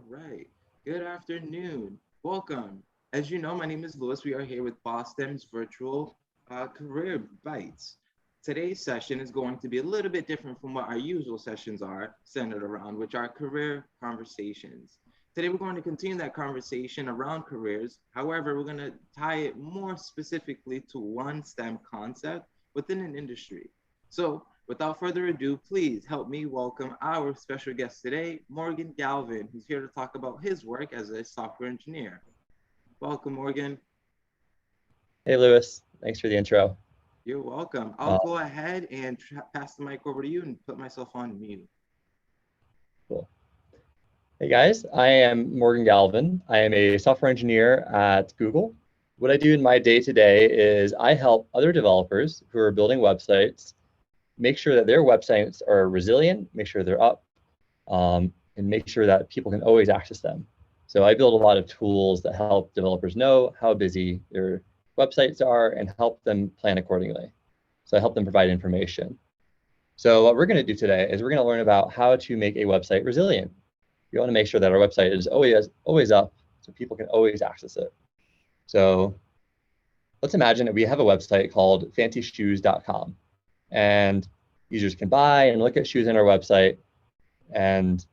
right. Good afternoon. Welcome. As you know, my name is Lewis. We are here with BoSTEM's virtual career bites. Today's session is going to be a little bit different from what our usual sessions are centered around, which are career conversations. Today, we're going to continue that conversation around careers. However, we're going to tie it more specifically to one STEM concept within an industry. So, without further ado, please help me welcome our special guest today, Morgan Galvin, who's here to talk about his work as a software engineer. Welcome, Morgan. Hey, Lewis. Thanks for the intro. You're welcome. I'll Uh, go ahead and pass the mic over to you and put myself on mute. cool. Hey, guys. I am Morgan Galvin. I am a software engineer at Google. What I do in my day-to-day is I help other developers who are building websites make sure that their websites are resilient, make sure they're up, and make sure that people can always access them. So I build a lot of tools that help developers know how busy their websites are and help them plan accordingly. So I help them provide information. So what we're going to do today is we're going to learn about how to make a website resilient. We want to make sure that our website is always up so people can always access it. So let's imagine that we have a website called fancyshoes.com, and users can buy and look at shoes on our website. And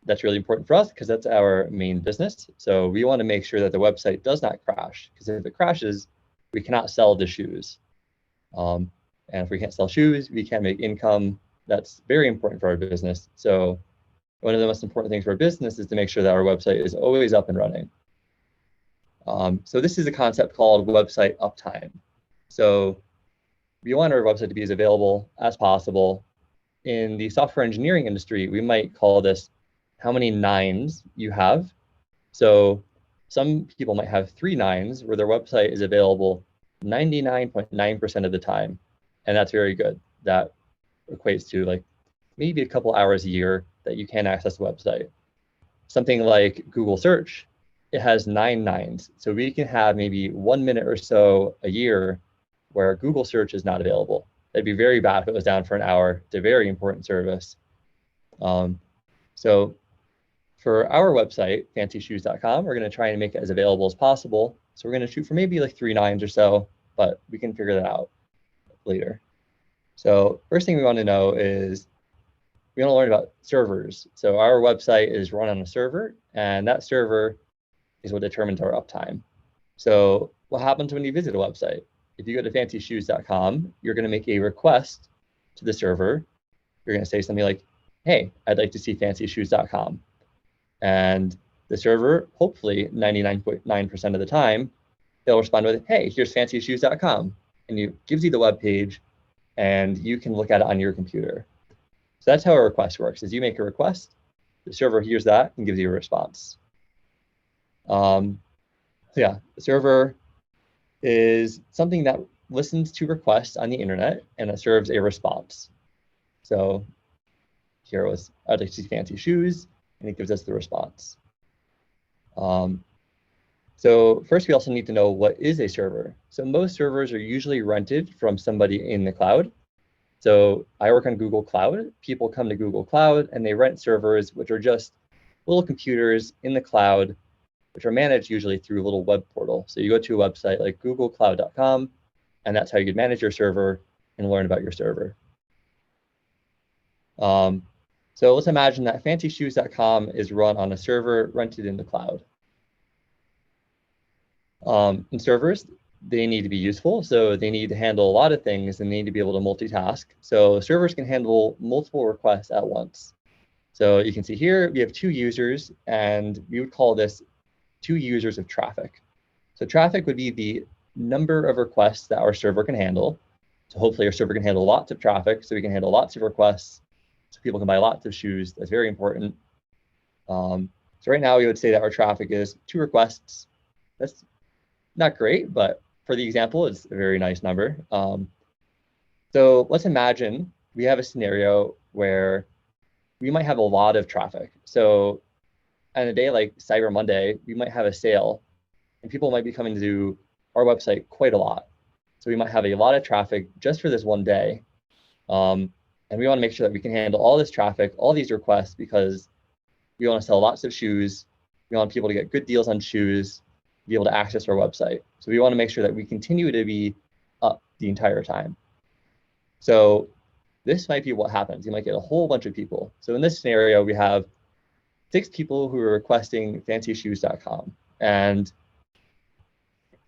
that's really important for us because that's our main business. So we want to make sure that the website does not crash, because if it crashes, we cannot sell the shoes. And if we can't sell shoes, we can't make income. That's very important for our business. So one of the most important things for our business is to make sure that our website is always up and running. So this is a concept called website uptime. So we want our website to be as available as possible. In the software engineering industry, we might call this how many nines you have. So some people might have 3 nines where their website is available 99.9% of the time. And that's very good. That equates to like maybe a couple hours a year that you can access the website. Something like Google search, it has 9 nines. So we can have maybe 1 minute or so a year where Google search is not available. That'd be very bad if it was down for an hour. It's a very important service. So for our website, fancyshoes.com, we're going to try and make it as available as possible. So we're going to shoot for maybe like 3 nines or so, but we can figure that out later. So first thing we want to know is we want to learn about servers. So our website is run on a server, and that server is what determines our uptime. So what happens when you visit a website? If you go to fancyshoes.com, you're going to make a request to the server. You're going to say something like, hey, I'd like to see fancyshoes.com. And the server, hopefully 99.9% of the time, they'll respond with, hey, here's fancyshoes.com. And it gives you the web page, and you can look at it on your computer. So that's how a request works, is you make a request, the server hears that and gives you a response. So yeah, the server is something that listens to requests on the internet, and it serves a response. So here was, I'd like to see fancy shoes, and it gives us the response. So first, we also need to know what is a server. So most servers are usually rented from somebody in the cloud. So I work on Google Cloud. People come to Google Cloud and they rent servers, which are just little computers in the cloud, which are managed usually through a little web portal. So you go to a website like googlecloud.com, and that's how you can manage your server and learn about your server. So let's imagine that fancyshoes.com is run on a server rented in the cloud. And servers, they need to be useful. So they need to handle a lot of things, and they need to be able to multitask. So servers can handle multiple requests at once. So you can see here, we have 2 users, and we would call this 2 users of traffic. So traffic would be the number of requests that our server can handle. So hopefully our server can handle lots of traffic, so we can handle lots of requests, so people can buy lots of shoes. That's very important. So right now we would say that our traffic is 2 requests. That's not great, but for the example, it's a very nice number. So let's imagine we have a scenario where we might have a lot of traffic. So on a day like Cyber Monday, we might have a sale, and people might be coming to our website quite a lot. So we might have a lot of traffic just for this one day. And we want to make sure that we can handle all this traffic, all these requests, because We want to sell lots of shoes. We want people to get good deals on shoes, be able to access our website. So we want to make sure that we continue to be up the entire time. So this might be what happens. You might get a whole bunch of people. So in this scenario, we have 6 people who are requesting fancyshoes.com. And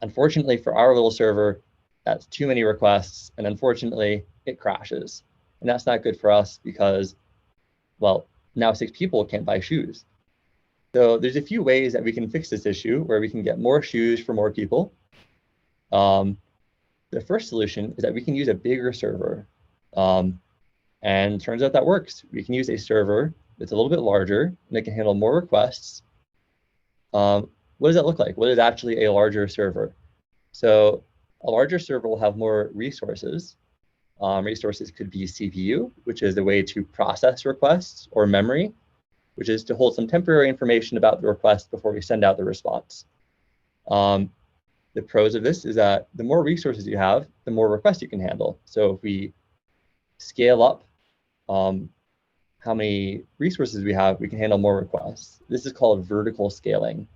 unfortunately for our little server, that's too many requests. And unfortunately, it crashes. And that's not good for us because, well, now 6 people can't buy shoes. So there's a few ways that we can fix this issue where we can get more shoes for more people. The first solution is that we can use a bigger server. And turns out that works. We can use a server that's a little bit larger and it can handle more requests. What does that look like? What is actually a larger server? So a larger server will have more resources. Resources could be CPU, which is the way to process requests, or memory, which is to hold some temporary information about the request before we send out the response. The pros of this is that the more resources you have, the more requests you can handle. So if we scale up how many resources we have, we can handle more requests. This is called vertical scaling.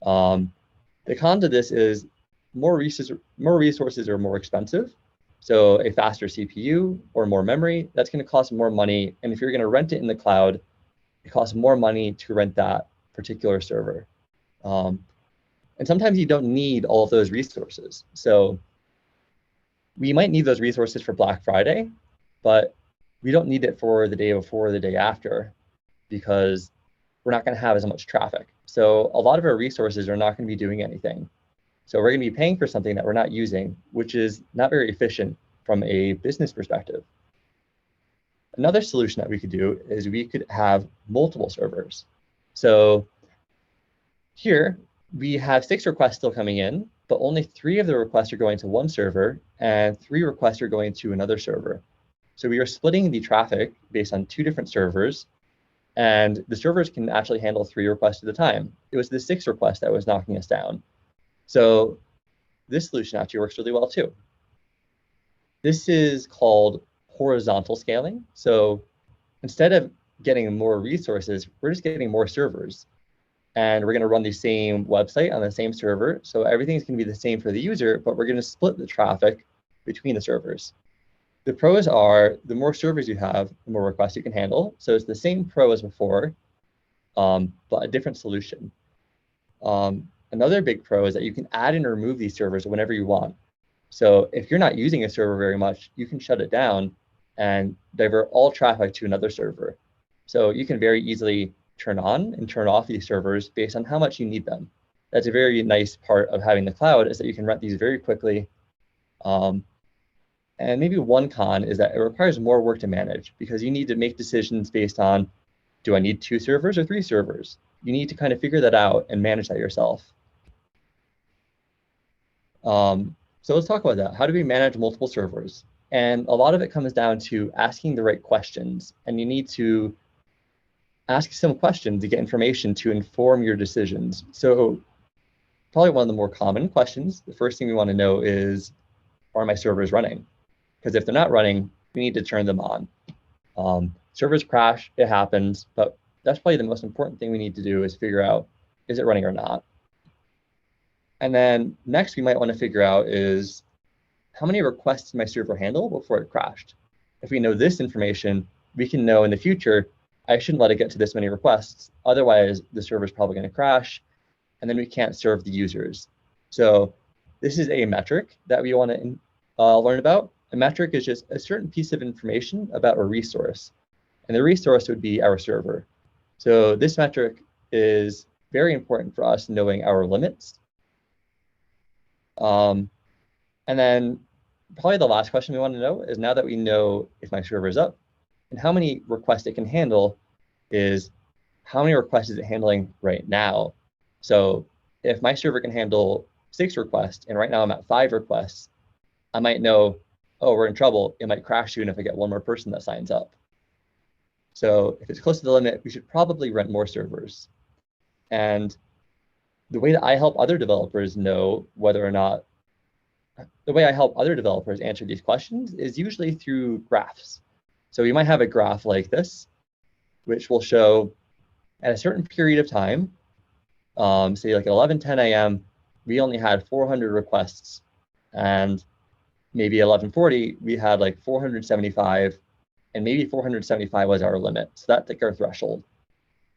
The con to this is more resources are more expensive. So a faster CPU or more memory, that's going to cost more money. And if you're going to rent it in the cloud, it costs more money to rent that particular server. And sometimes you don't need all of those resources. So we might need those resources for Black Friday, but we don't need it for the day before or the day after because we're not going to have as much traffic. So a lot of our resources are not going to be doing anything. So we're going to be paying for something that we're not using, which is not very efficient from a business perspective. Another solution that we could do is we could have multiple servers. So here we have 6 requests still coming in, but only 3 of the requests are going to one server and 3 requests are going to another server. So we are splitting the traffic based on 2 different servers, and the servers can actually handle 3 requests at a time. It was the 6 request that was knocking us down. So this solution actually works really well too. This is called horizontal scaling. So instead of getting more resources, we're just getting more servers. And we're going to run the same website on the same server. So everything's going to be the same for the user, but we're going to split the traffic between the servers. The pros are the more servers you have, the more requests you can handle. So it's the same pro as before, but a different solution. Another big pro is that you can add and remove these servers whenever you want. So if you're not using a server very much, you can shut it down and divert all traffic to another server. So you can very easily turn on and turn off these servers based on how much you need them. That's a very nice part of having the cloud, is that you can rent these very quickly. And maybe one con is that it requires more work to manage because you need to make decisions based on, do I need 2 servers or 3 servers? You need to kind of figure that out and manage that yourself. So let's talk about that. How do we manage multiple servers? And a lot of it comes down to asking the right questions. And you need to ask some questions to get information to inform your decisions. So probably one of the more common questions, the first thing we want to know is, are my servers running? Because if they're not running, we need to turn them on. Servers crash, it happens, but that's probably the most important thing we need to do is figure out, is it running or not? And then next we might want to figure out is, how many requests did my server handle before it crashed? If we know this information, we can know in the future, I shouldn't let it get to this many requests. Otherwise, the server is probably going to crash, and then we can't serve the users. So this is a metric that we want to learn about. A metric is just a certain piece of information about a resource. And the resource would be our server. So this metric is very important for us knowing our limits. And then probably the last question we want to know is, now that we know if my server is up and how many requests it can handle, is how many requests is it handling right now? So if my server can handle 6 requests and right now I'm at 5 requests, I might know, oh, we're in trouble. It might crash soon if I get one more person that signs up. So if it's close to the limit, we should probably rent more servers. And the way that I help other developers know whether or not, the way I help other developers answer these questions is usually through graphs. So you might have a graph like this, which will show At a certain period of time, say like at 11:10 a.m., we only had 400 requests, and maybe 11:40 we had like 475, and maybe 475 was our limit. So that's like our threshold.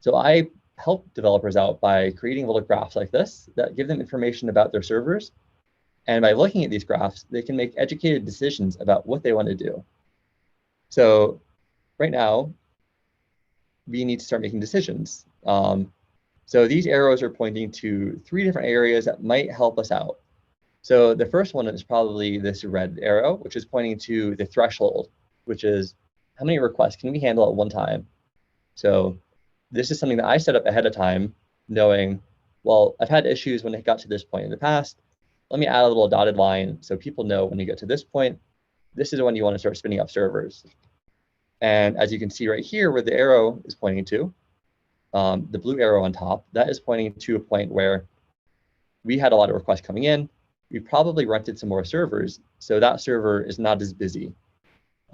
So I help developers out by creating little graphs like this that give them information about their servers. And by looking at these graphs, they can make educated decisions about what they want to do. So right now, we need to start making decisions. So these arrows are pointing to 3 different areas that might help us out. So the first one is probably this red arrow, which is pointing to the threshold, which is how many requests can we handle at one time? So this is something that I set up ahead of time, knowing, well, I've had issues when it got to this point in the past. Let me add a little dotted line so people know when you get to this point, this is when you want to start spinning up servers. And as you can see right here where the arrow is pointing to, the blue arrow on top, that is pointing to a point where we had a lot of requests coming in. We probably rented some more servers, so that server is not as busy.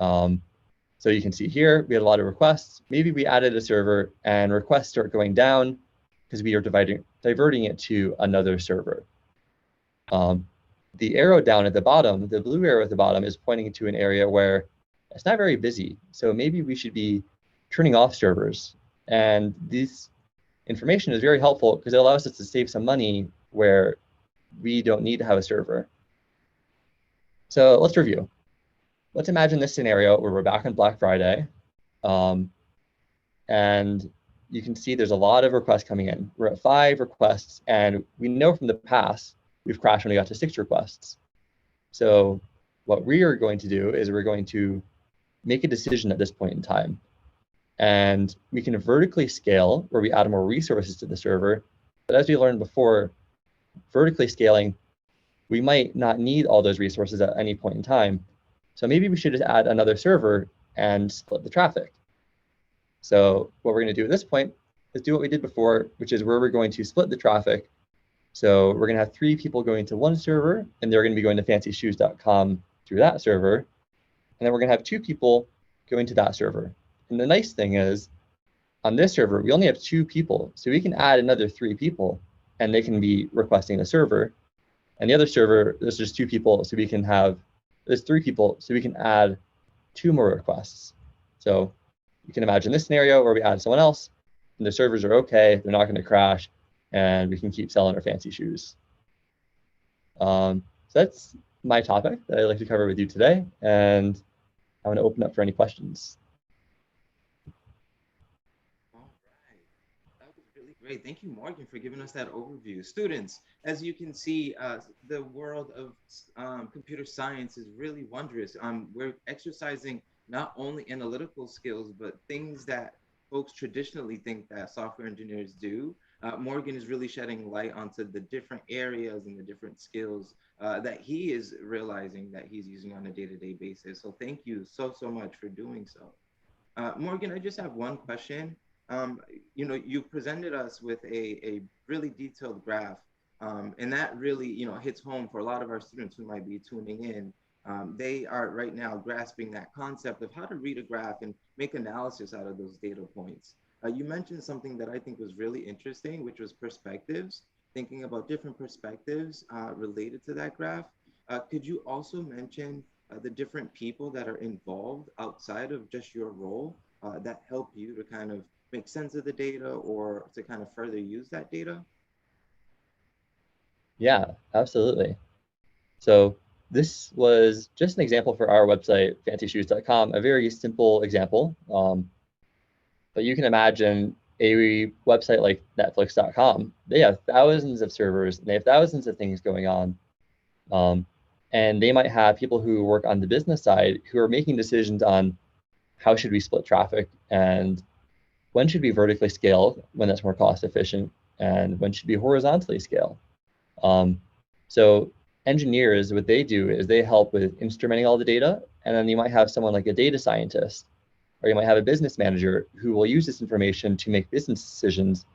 So you can see here, we had a lot of requests. Maybe we added a server and requests start going down because we are diverting it to another server. The arrow down at the bottom, the blue arrow at the bottom, is pointing to an area where it's not very busy. So maybe we should be turning off servers. And this information is very helpful because it allows us to save some money where we don't need to have a server. So let's review. Let's imagine this scenario where we're back on Black Friday. And you can see there's a lot of requests coming in. We're at 5 requests, and we know from the past, we've crashed when we got to 6 requests. So what we are going to do is we're going to make a decision at this point in time. And we can vertically scale where we add more resources to the server. But as we learned before, vertically scaling, we might not need all those resources at any point in time. So maybe we should just add another server and split the traffic. So what we're going to do at this point is do what we did before, which is where we're going to split the traffic. So we're going to have 3 people going to one server, and they're going to be going to fancyshoes.com through that server. And then we're going to have 2 people going to that server. And the nice thing is, on this server, we only have 2 people. So we can add another 3 people, and they can be requesting the server. And the other server, there's just 2 people, so we can have, there's 3 people, so we can add 2 more requests. So you can imagine this scenario where we add someone else, and the servers are okay, they're not going to crash, and we can keep selling our fancy shoes. So that's my topic that I'd like to cover with you today, and I want to open up for any questions. All right. That was really great. Thank you, Morgan, for giving us that overview. Students, as you can see, the world of computer science is really wondrous. We're exercising not only analytical skills, but things that folks traditionally think that software engineers do. Morgan is really shedding light onto the different areas and the different skills that he is realizing that he's using on a day-to-day basis. So thank you so much for doing so. Morgan, I just have one question. You presented us with a really detailed graph, and that really, hits home for a lot of our students who might be tuning in. They are right now grasping that concept of how to read a graph and make analysis out of those data points. You mentioned something that I think was really interesting, which was perspectives, thinking about different perspectives related to that graph. Could you also mention the different people that are involved outside of just your role that help you to kind of make sense of the data or to kind of further use that data? Yeah, absolutely. So this was just an example for our website, fancyshoes.com, a very simple example. But you can imagine a website like netflix.com. They have thousands of servers, and they have thousands of things going on. And they might have people who work on the business side who are making decisions on how should we split traffic and when should we vertically scale when that's more cost efficient and when should we horizontally scale. So engineers, what they do is they help with instrumenting all the data, and then you might have someone like a data scientist, or you might have a business manager who will use this information to make business decisions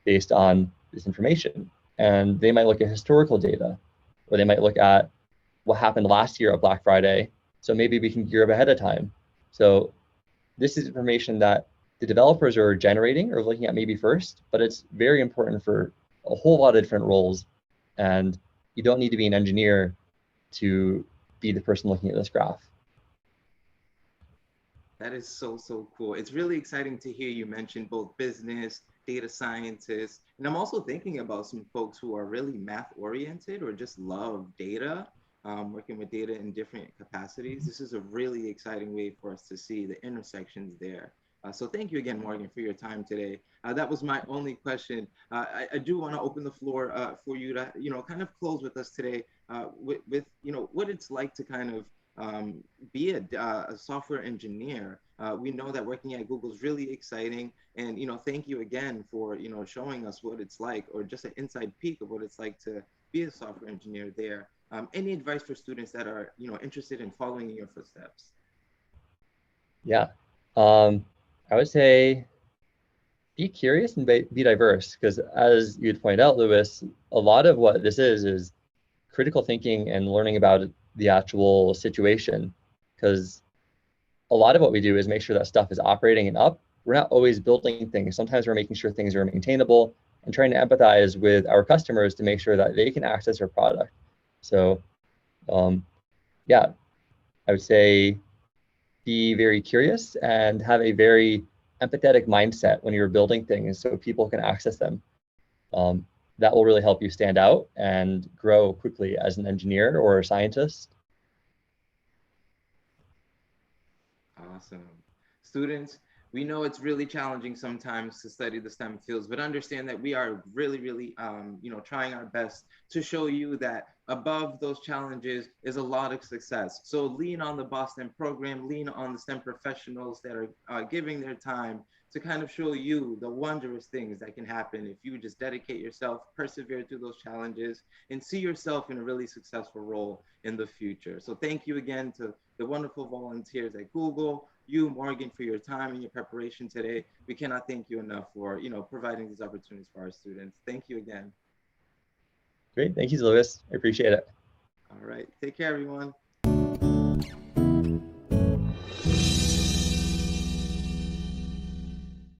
based on this information. And they might look at historical data, or they might look at what happened last year at Black Friday. So maybe we can gear up ahead of time. So this is information that the developers are generating or looking at maybe first, but it's very important for a whole lot of different roles. And you don't need to be an engineer to be the person looking at this graph. That is so, so cool. It's really exciting to hear you mention both business, data scientists, and I'm also thinking about some folks who are really math oriented or just love data, working with data in different capacities. This is a really exciting way for us to see the intersections there. So thank you again, Morgan, for your time today. That was my only question. I do want to open the floor for you to, kind of close with us today with what it's like to kind of be a software engineer. We know that working at Google is really exciting, and thank you again for showing us what it's like, or just an inside peek of what it's like to be a software engineer there. Any advice for students that are interested in following in your footsteps? Yeah, I would say be curious and be diverse, because as you'd point out, Lewis, a lot of what this is critical thinking and learning about the actual situation, because a lot of what we do is make sure that stuff is operating and up. We're not always building things. Sometimes we're making sure things are maintainable and trying to empathize with our customers to make sure that they can access our product. So yeah, I would say be very curious and have a very empathetic mindset when you're building things so people can access them. That will really help you stand out and grow quickly as an engineer or a scientist. Awesome. Students, we know it's really challenging sometimes to study the STEM fields, but understand that we are really, really, trying our best to show you that above those challenges is a lot of success. So lean on the BoSTEM program, lean on the STEM professionals that are giving their time to kind of show you the wondrous things that can happen if you just dedicate yourself, persevere through those challenges, and see yourself in a really successful role in the future. So thank you again to the wonderful volunteers at Google, you, Morgan, for your time and your preparation today. We cannot thank you enough for providing these opportunities for our students. Thank you again. Great. Thank you, Lewis. I appreciate it. All right. Take care, everyone.